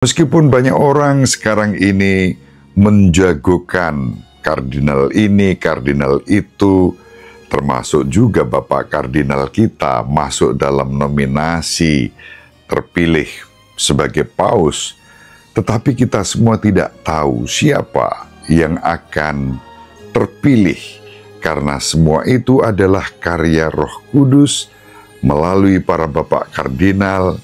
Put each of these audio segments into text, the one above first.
Meskipun banyak orang sekarang ini menjagokan kardinal ini, kardinal itu, termasuk juga Bapak Kardinal kita masuk dalam nominasi terpilih sebagai paus, tetapi kita semua tidak tahu siapa yang akan terpilih, karena semua itu adalah karya Roh Kudus melalui para Bapak Kardinal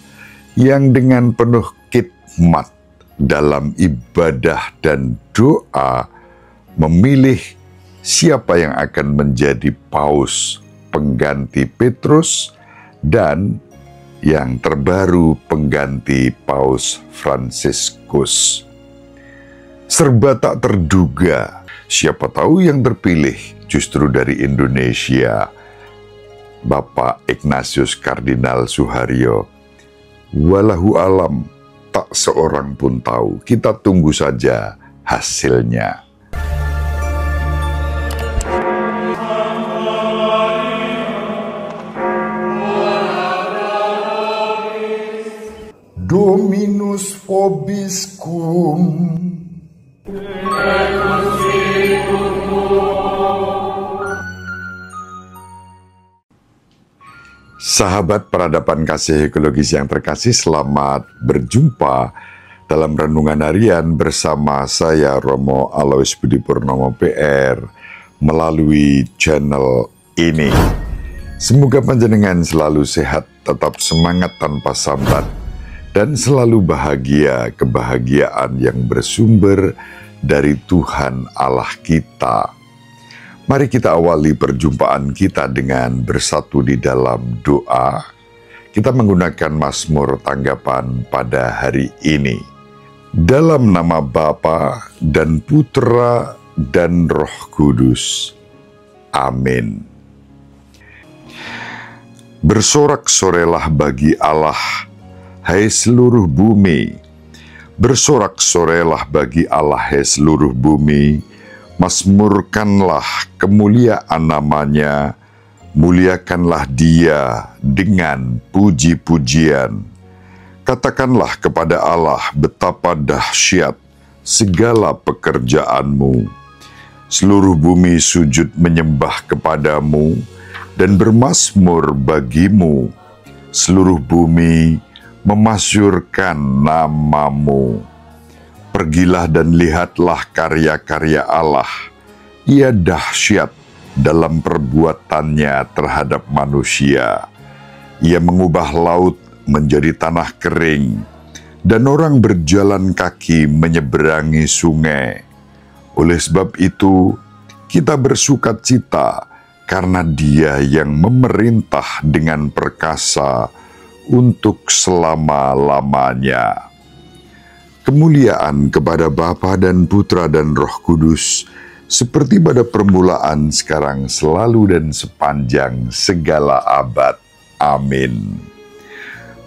yang dengan penuh khidmat dalam ibadah dan doa memilih siapa yang akan menjadi paus pengganti Petrus dan yang terbaru pengganti Paus Fransiskus. Serba tak terduga, siapa tahu yang terpilih justru dari Indonesia, Bapak Ignatius Kardinal Suharyo. Walahu alam, tak seorang pun tahu. Kita tunggu saja hasilnya. Dominus vobiscum. Sahabat peradaban kasih ekologis yang terkasih, selamat berjumpa dalam renungan harian bersama saya Romo Alois Budi Purnomo PR melalui channel ini. Semoga panjenengan selalu sehat, tetap semangat tanpa sambat, dan selalu bahagia, kebahagiaan yang bersumber dari Tuhan Allah kita. Mari kita awali perjumpaan kita dengan bersatu di dalam doa. Kita menggunakan Mazmur tanggapan pada hari ini. Dalam nama Bapa dan Putra dan Roh Kudus. Amin. Bersorak-sorelah bagi Allah, hai seluruh bumi. Bersorak-sorelah bagi Allah, hai seluruh bumi. Mazmurkanlah kemuliaan namanya, muliakanlah Dia dengan puji-pujian. Katakanlah kepada Allah betapa dahsyat segala pekerjaanmu. Seluruh bumi sujud menyembah kepadamu dan bermazmur bagimu. Seluruh bumi memasyurkan namamu. Pergilah dan lihatlah karya-karya Allah. Ia dahsyat dalam perbuatannya terhadap manusia. Ia mengubah laut menjadi tanah kering, dan orang berjalan kaki menyeberangi sungai. Oleh sebab itu, kita bersukacita karena Dia yang memerintah dengan perkasa untuk selama-lamanya. Kemuliaan kepada Bapa dan Putra dan Roh Kudus, seperti pada permulaan, sekarang, selalu, dan sepanjang segala abad. Amin.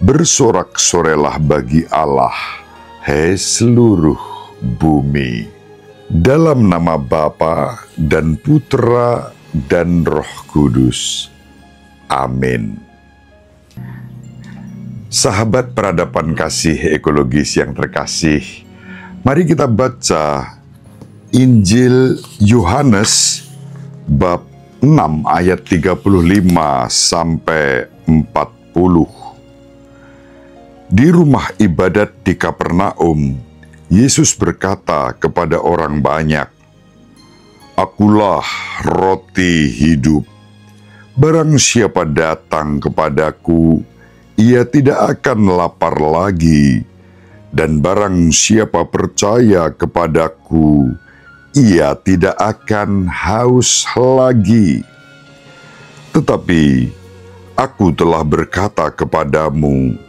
Bersorak-sorelah bagi Allah, hai seluruh bumi. Dalam nama Bapa dan Putra dan Roh Kudus. Amin. Sahabat peradaban kasih ekologis yang terkasih, mari kita baca Injil Yohanes bab 6 ayat 35 sampai 40. Di rumah ibadat di Kapernaum, Yesus berkata kepada orang banyak, "Akulah roti hidup. Barang siapa datang kepadaku, ia tidak akan lapar lagi, dan barang siapa percaya kepadaku, ia tidak akan haus lagi. Tetapi aku telah berkata kepadamu,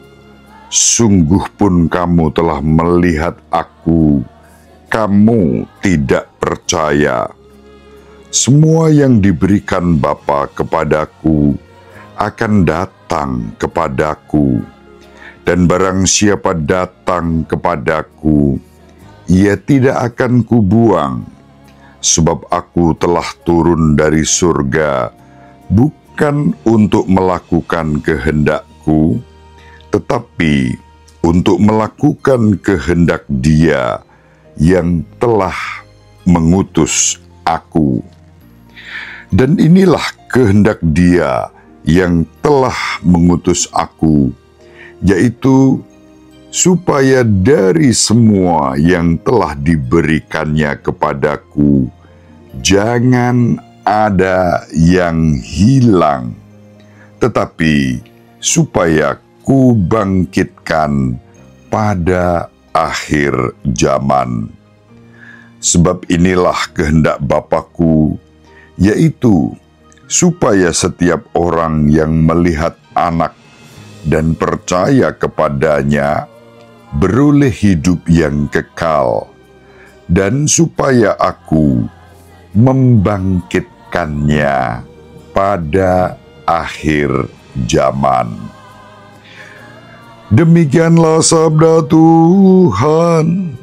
sungguh pun kamu telah melihat aku, kamu tidak percaya. Semua yang diberikan Bapa kepadaku akan datang kepadaku, dan barang siapa datang kepadaku, ia tidak akan kubuang, sebab aku telah turun dari surga, bukan untuk melakukan kehendakku, tetapi untuk melakukan kehendak Dia yang telah mengutus aku. Dan inilah kehendak Dia yang telah mengutus aku, yaitu supaya dari semua yang telah diberikannya kepadaku, jangan ada yang hilang, tetapi supaya ku bangkitkan pada akhir zaman. Sebab inilah kehendak Bapa-Ku, yaitu supaya setiap orang yang melihat Anak dan percaya kepadanya beroleh hidup yang kekal, dan supaya aku membangkitkannya pada akhir zaman. Demikianlah sabda Tuhan.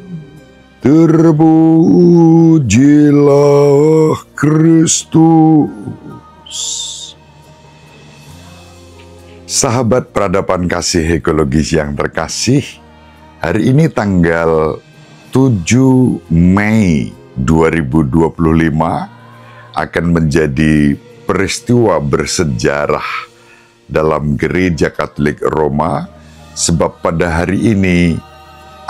Terpujilah Kristus. Sahabat peradaban kasih ekologis yang terkasih, hari ini tanggal 7 Mei 2025 akan menjadi peristiwa bersejarah dalam Gereja Katolik Roma, sebab pada hari ini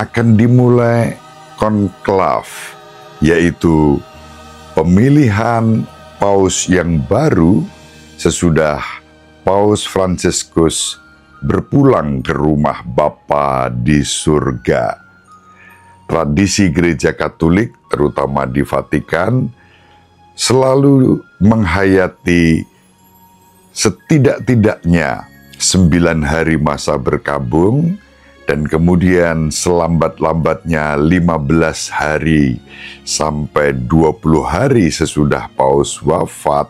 akan dimulai konklav, yaitu pemilihan paus yang baru sesudah Paus Fransiskus berpulang ke rumah Bapa di surga. Tradisi Gereja Katolik, terutama di Vatikan, selalu menghayati setidak-tidaknya 9 hari masa berkabung, dan kemudian selambat-lambatnya 15 hari sampai 20 hari sesudah Paus wafat,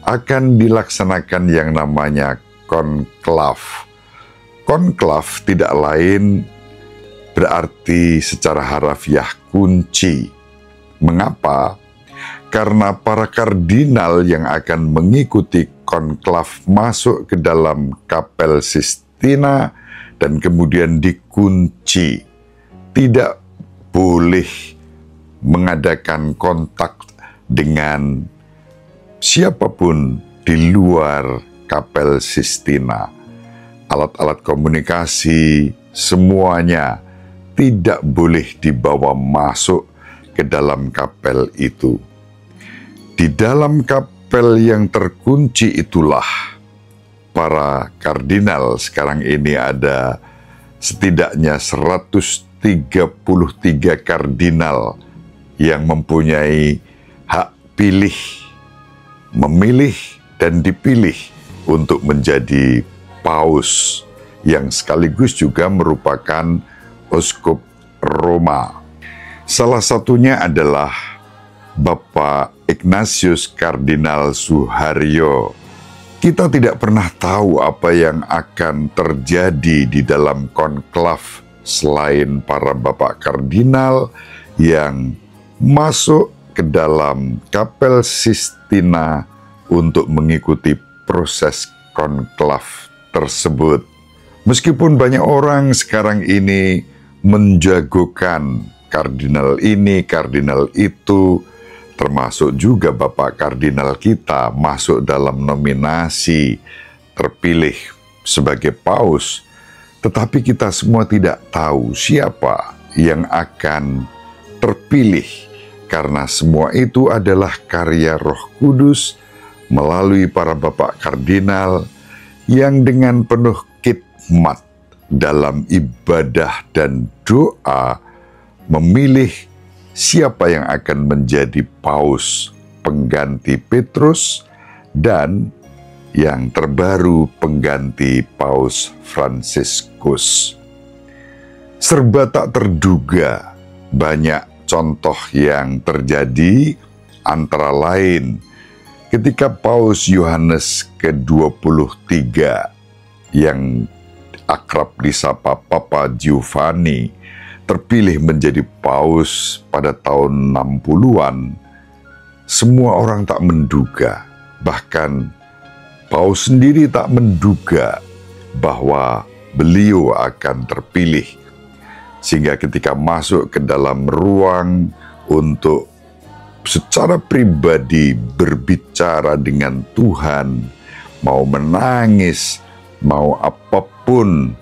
akan dilaksanakan yang namanya konklav. Konklav tidak lain berarti secara harafiah kunci. Mengapa? Karena para kardinal yang akan mengikuti konklav masuk ke dalam Kapel Sistina dan kemudian dikunci. Tidak boleh mengadakan kontak dengan siapapun di luar Kapel Sistina. Alat-alat komunikasi, semuanya tidak boleh dibawa masuk ke dalam kapel itu. Di dalam kapel yang terkunci itulah para kardinal, sekarang ini ada setidaknya 133 kardinal yang mempunyai hak pilih, memilih dan dipilih untuk menjadi paus, yang sekaligus juga merupakan uskup Roma. Salah satunya adalah Bapak Ignatius Kardinal Suharyo. Kita tidak pernah tahu apa yang akan terjadi di dalam konklav selain para bapak kardinal yang masuk ke dalam Kapel Sistina untuk mengikuti proses konklav tersebut. Meskipun banyak orang sekarang ini menjagokan kardinal ini, kardinal itu, termasuk juga Bapak Kardinal kita masuk dalam nominasi terpilih sebagai paus, tetapi kita semua tidak tahu siapa yang akan terpilih, karena semua itu adalah karya Roh Kudus melalui para Bapak Kardinal yang dengan penuh khidmat dalam ibadah dan doa memilih siapa yang akan menjadi paus pengganti Petrus dan yang terbaru pengganti Paus Fransiskus. Serba tak terduga, banyak contoh yang terjadi, antara lain ketika Paus Yohanes ke-23 yang akrab disapa Papa Giovanni terpilih menjadi paus pada tahun 60-an, semua orang tak menduga, bahkan paus sendiri tak menduga bahwa beliau akan terpilih. Sehingga ketika masuk ke dalam ruang untuk secara pribadi berbicara dengan Tuhan, mau menangis, mau apapun,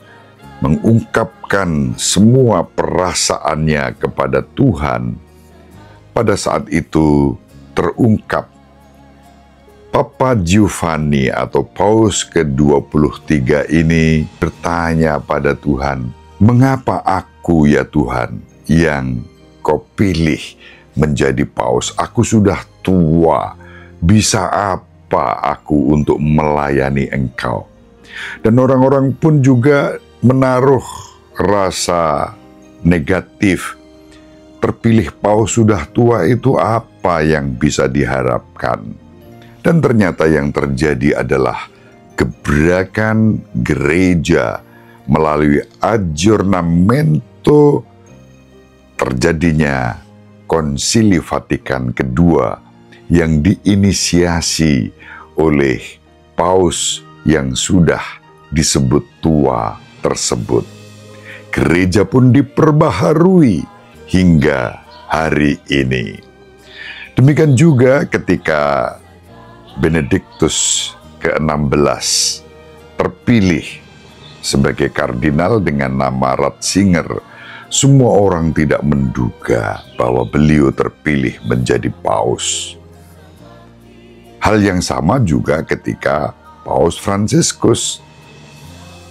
mengungkapkan semua perasaannya kepada Tuhan, pada saat itu terungkap. Papa Giovanni atau Paus ke-23 ini bertanya pada Tuhan, "Mengapa aku ya Tuhan yang kau pilih menjadi paus? Aku sudah tua, bisa apa aku untuk melayani engkau?" Dan orang-orang pun juga menaruh rasa negatif. Terpilih paus sudah tua itu apa yang bisa diharapkan? Dan ternyata yang terjadi adalah gebrakan gereja melalui adjornamento terjadinya Konsili Vatikan II yang diinisiasi oleh paus yang sudah disebut tua tersebut. Gereja pun diperbaharui hingga hari ini. Demikian juga ketika Benediktus ke-16 terpilih sebagai kardinal dengan nama Ratzinger, semua orang tidak menduga bahwa beliau terpilih menjadi paus. Hal yang sama juga ketika Paus Fransiskus,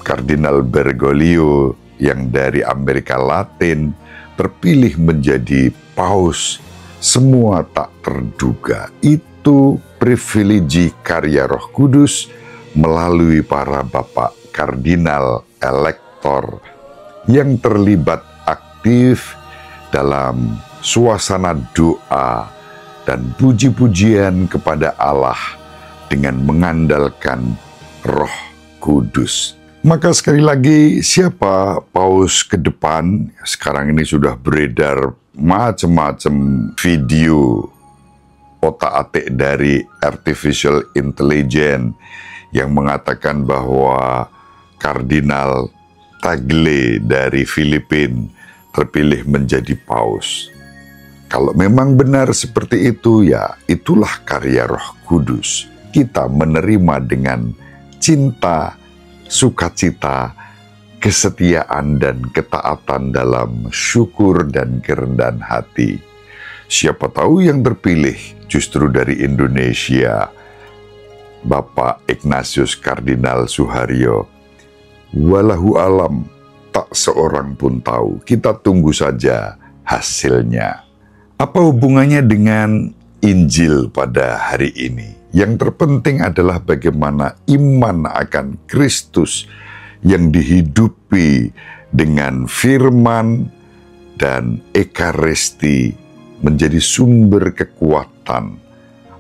Kardinal Bergoglio yang dari Amerika Latin terpilih menjadi paus. Semua tak terduga. Itu privilegi karya Roh Kudus melalui para bapak kardinal elektor yang terlibat aktif dalam suasana doa dan puji-pujian kepada Allah dengan mengandalkan Roh Kudus. Maka sekali lagi, siapa paus ke depan? Sekarang ini sudah beredar macam-macam video otak-atik dari artificial intelligence yang mengatakan bahwa Kardinal Tagle dari Filipina terpilih menjadi paus. Kalau memang benar seperti itu, ya itulah karya Roh Kudus. Kita menerima dengan cinta, sukacita, kesetiaan dan ketaatan dalam syukur dan kerendahan hati. Siapa tahu yang terpilih justru dari Indonesia, Bapak Ignatius Kardinal Suharyo. Walahu alam, tak seorang pun tahu. Kita tunggu saja hasilnya. Apa hubungannya dengan Injil pada hari ini? Yang terpenting adalah bagaimana iman akan Kristus yang dihidupi dengan firman dan ekaristi menjadi sumber kekuatan.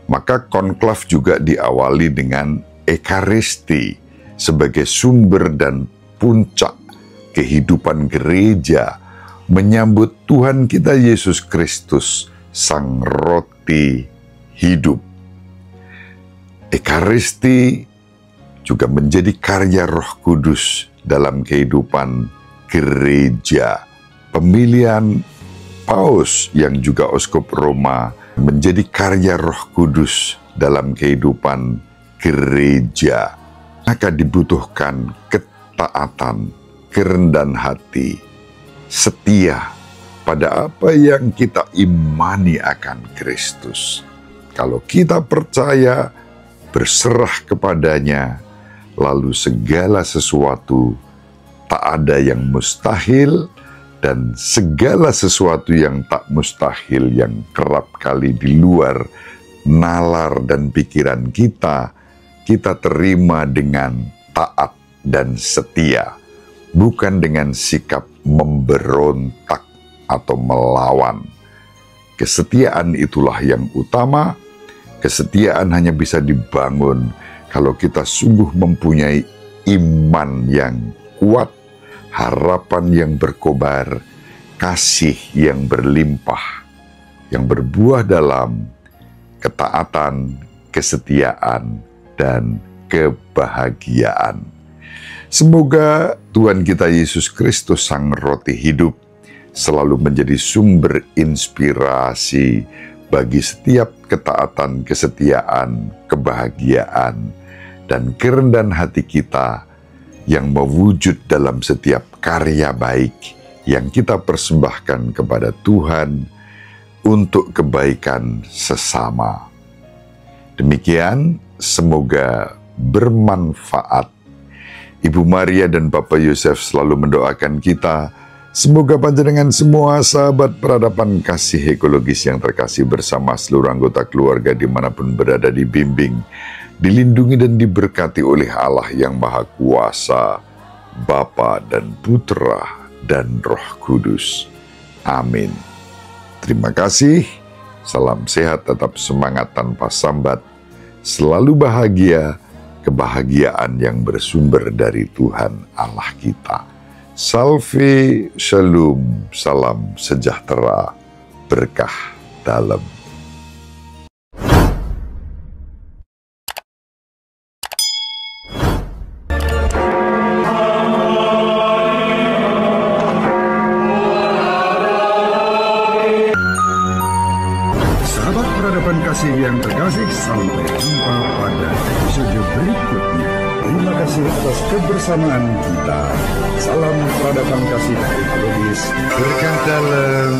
Maka konklav juga diawali dengan ekaristi sebagai sumber dan puncak kehidupan gereja menyambut Tuhan kita Yesus Kristus, Sang Roti Hidup. Ekaristi juga menjadi karya Roh Kudus dalam kehidupan gereja. Pemilihan Paus yang juga Uskup Roma menjadi karya Roh Kudus dalam kehidupan gereja. Maka dibutuhkan ketaatan, kerendahan hati, setia pada apa yang kita imani akan Kristus. Kalau kita percaya, berserah kepadanya, lalu segala sesuatu tak ada yang mustahil, dan segala sesuatu yang tak mustahil yang kerap kali di luar nalar dan pikiran kita, kita terima dengan taat dan setia, bukan dengan sikap memberontak atau melawan. Kesetiaan itulah yang utama. Kesetiaan hanya bisa dibangun kalau kita sungguh mempunyai iman yang kuat, harapan yang berkobar, kasih yang berlimpah, yang berbuah dalam ketaatan, kesetiaan, dan kebahagiaan. Semoga Tuhan kita Yesus Kristus, Sang Roti Hidup, selalu menjadi sumber inspirasi bagi setiap ketaatan, kesetiaan, kebahagiaan, dan kerendahan hati kita yang mewujud dalam setiap karya baik yang kita persembahkan kepada Tuhan untuk kebaikan sesama. Demikian, semoga bermanfaat. Ibu Maria dan Bapak Yosef selalu mendoakan kita, semoga panjenengan semua sahabat peradaban kasih ekologis yang terkasih bersama seluruh anggota keluarga dimanapun berada dibimbing, dilindungi dan diberkati oleh Allah yang Maha Kuasa, Bapa dan Putra dan Roh Kudus. Amin. Terima kasih, salam sehat, tetap semangat tanpa sambat, selalu bahagia, kebahagiaan yang bersumber dari Tuhan Allah kita. Salve, shalom, salam sejahtera, berkah dalam. Sahabat peradaban kasih yang terkasih, sampai jumpa pada episode berikutnya. Terima kasih atas kebersamaan kita. Salam peradaban kasih ekologis. Berkah dalam.